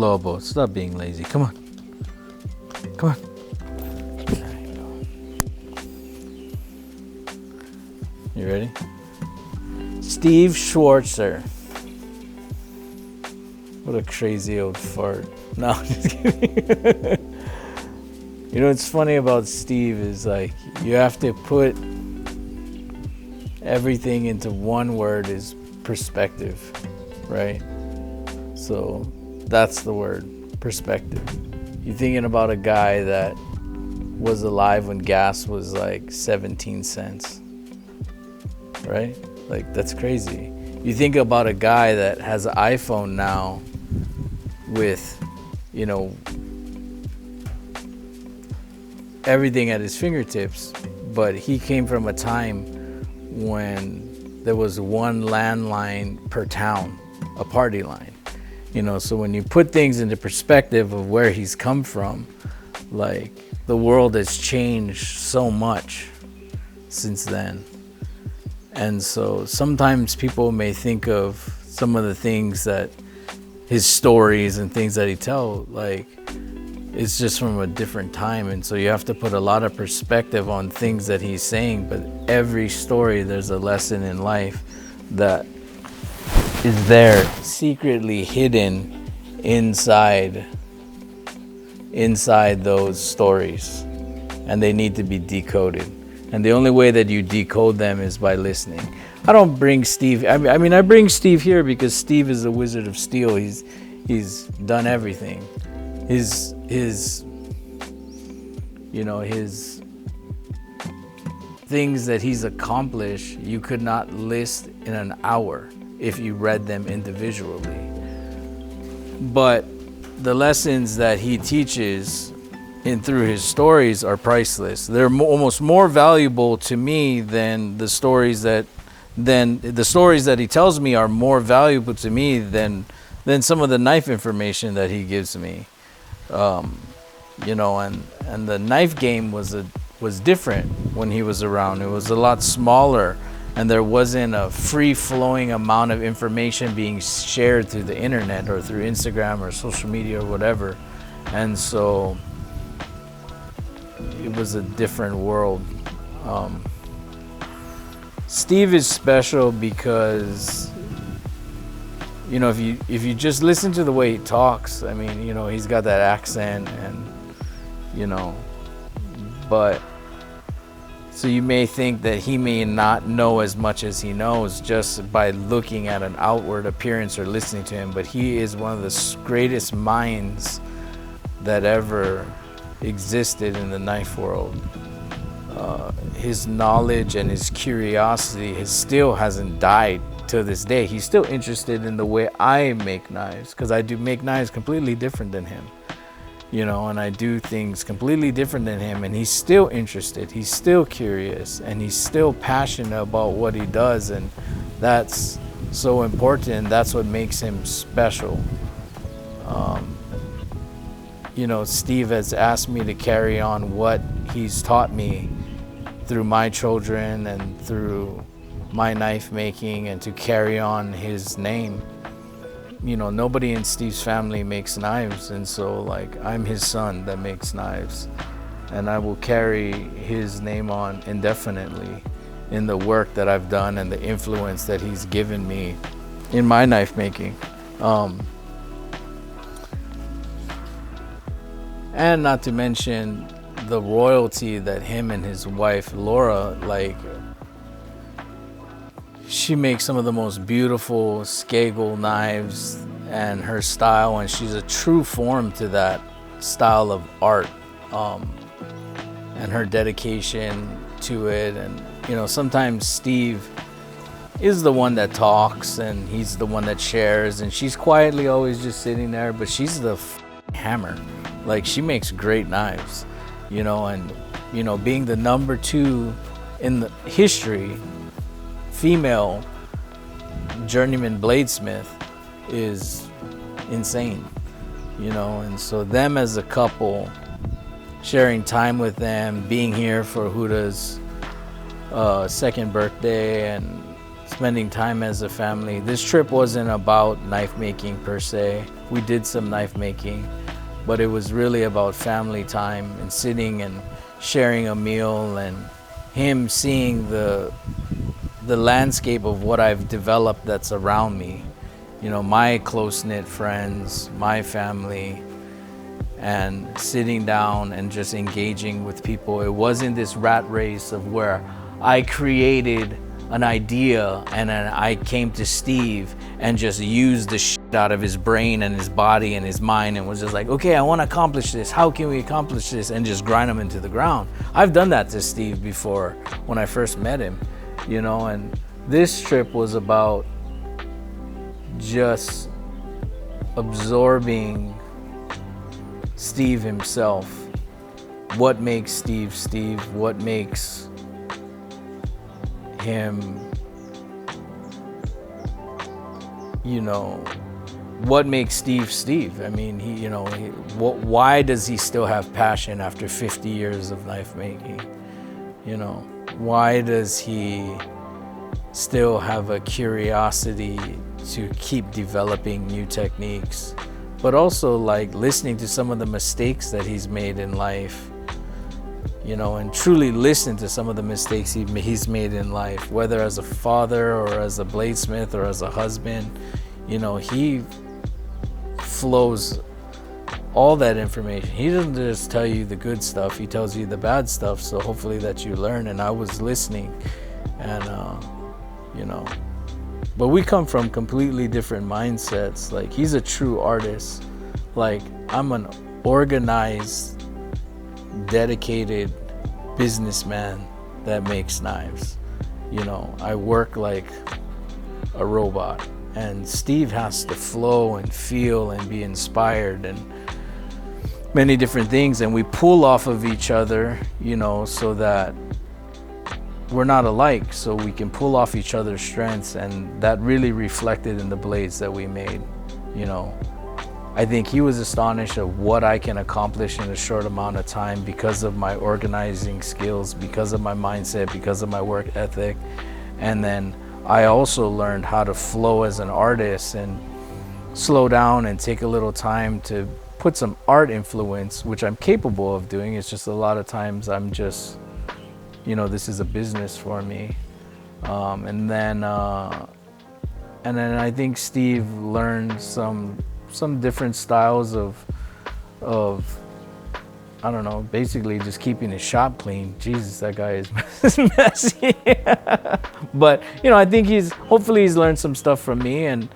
Lobo, stop being lazy. Come on. Come on. You ready? Steve Schwarzer. What a crazy old fart. No, I'm just kidding. You know what's funny about Steve is like you have to put everything into one word is perspective, right? So that's the word, perspective. You're thinking about a guy that was alive when gas was like 17 cents, right? Like that's crazy. You think about a guy that has an iPhone now with, you know, everything at his fingertips, but he came from a time when there was one landline per town, a party line. You know, so when you put things into perspective of where he's come from, like the world has changed so much since then. And so sometimes people may think of some of the things that his stories and things that he tells, like it's just from a different time. And so you have to put a lot of perspective on things that he's saying, but every story, there's a lesson in life that is there secretly hidden inside those stories, and they need to be decoded. And the only way that you decode them is by listening. I don't bring Steve. I mean, I bring Steve here because Steve is the Wizard of Steel. He's done everything. His things that he's accomplished, you could not list in an hour if you read them individually. But the lessons that he teaches through his stories are priceless. They're almost more valuable to me than the stories that he tells me are more valuable to me than some of the knife information that he gives me. You know, and the knife game was different when he was around. It was a lot smaller, and there wasn't a free-flowing amount of information being shared through the internet or through Instagram or social media or whatever. And so it was a different world. Steve is special because, you know, if you just listen to the way he talks, I mean, you know, he's got that accent and, you know, but so you may think that he may not know as much as he knows just by looking at an outward appearance or listening to him, but he is one of the greatest minds that ever existed in the knife world. His knowledge and his curiosity still hasn't died to this day. He's still interested in the way I make knives, because I do make knives completely different than him, you know, and I do things completely different than him, and he's still interested, he's still curious, and he's still passionate about what he does, and that's so important. That's what makes him special. You know, Steve has asked me to carry on what he's taught me through my children and through my knife making, and to carry on his name. You know, nobody in Steve's family makes knives, and so like I'm his son that makes knives, and I will carry his name on indefinitely in the work that I've done and the influence that he's given me in my knife making. And not to mention the royalty that him and his wife Laura, like, she makes some of the most beautiful Skagel knives, and her style, and she's a true form to that style of art, and her dedication to it. And you know, sometimes Steve is the one that talks and he's the one that shares, and she's quietly always just sitting there, but she's the hammer. Like, she makes great knives, you know, and you know, being the number 2 in the history female journeyman bladesmith is insane, you know. And so them as a couple, sharing time with them, being here for Huda's second birthday, and spending time as a family. This trip wasn't about knife making per se. we did some knife making, but it was really about family time and sitting and sharing a meal, and him seeing the landscape of what I've developed that's around me. You know, my close-knit friends, my family, and sitting down and just engaging with people. It wasn't this rat race of where I created an idea and then I came to Steve and just used the shit out of his brain and his body and his mind and was just like, okay, I want to accomplish this. How can we accomplish this? And just grind him into the ground. I've done that to Steve before when I first met him, you know, and this trip was about just absorbing Steve himself. What makes Steve Steve? What makes him, you know, what makes Steve Steve? I mean, he, you know, why does he still have passion after 50 years of knife making? You know, why does he still have a curiosity to keep developing new techniques? But also like listening to some of the mistakes that he's made in life, you know, and truly listen to some of the mistakes he's made in life, whether as a father or as a bladesmith or as a husband. You know, he flows all that information. He doesn't just tell you the good stuff, he tells you the bad stuff, so hopefully that you learn. And I was listening, and you know, but we come from completely different mindsets. Like, he's a true artist. Like, I'm an organized, dedicated businessman that makes knives. You know, I work like a robot, and Steve has to flow and feel and be inspired and many different things, and we pull off of each other, you know, so that we're not alike, so we can pull off each other's strengths. And that really reflected in the blades that we made. You know, I think he was astonished at what I can accomplish in a short amount of time because of my organizing skills, because of my mindset, because of my work ethic. And then I also learned how to flow as an artist and slow down and take a little time to put some art influence, which I'm capable of doing. It's just a lot of times I'm just, you know, this is a business for me. And then I think Steve learned some different styles of I don't know, basically just keeping his shop clean. Jesus, that guy is messy. But you know, I think hopefully he's learned some stuff from me,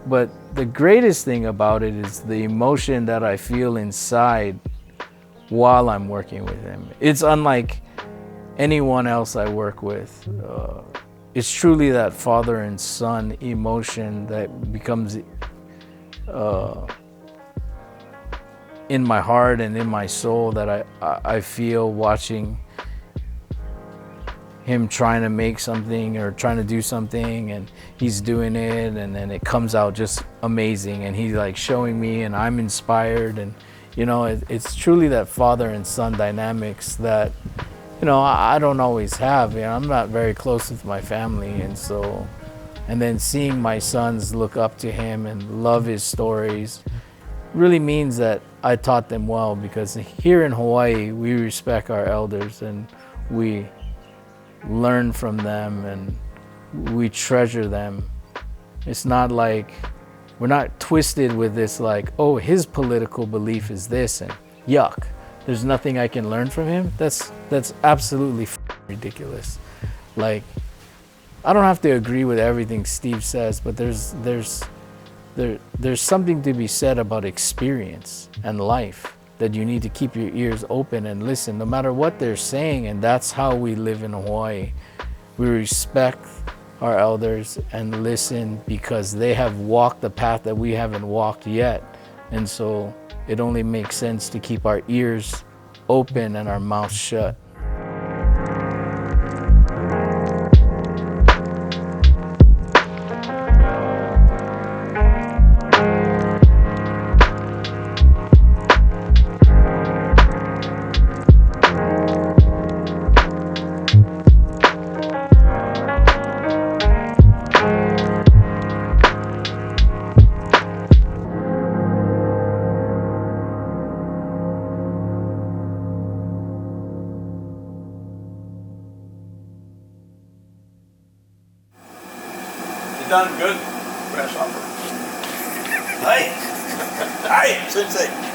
but the greatest thing about it is the emotion that I feel inside while I'm working with him. It's unlike anyone else I work with. It's truly that father and son emotion that becomes in my heart and in my soul that I feel watching him trying to make something or trying to do something, and he's doing it, and then it comes out just amazing, and he's like showing me, and I'm inspired. And you know, it's truly that father and son dynamics that, you know, I don't always have. You know, I'm not very close with my family, and then seeing my sons look up to him and love his stories really means that I taught them well, because here in Hawaii, we respect our elders and we learn from them and we treasure them. It's not like, we're not twisted with this like, oh, his political belief is this, and yuck, there's nothing I can learn from him. That's absolutely ridiculous. Like, I don't have to agree with everything Steve says, but there's something to be said about experience and life, that you need to keep your ears open and listen no matter what they're saying. And that's how we live in Hawaii. We respect our elders and listen because they have walked the path that we haven't walked yet. And so it only makes sense to keep our ears open and our mouths shut. done good, grasshopper. Hi. Hi, Sensei.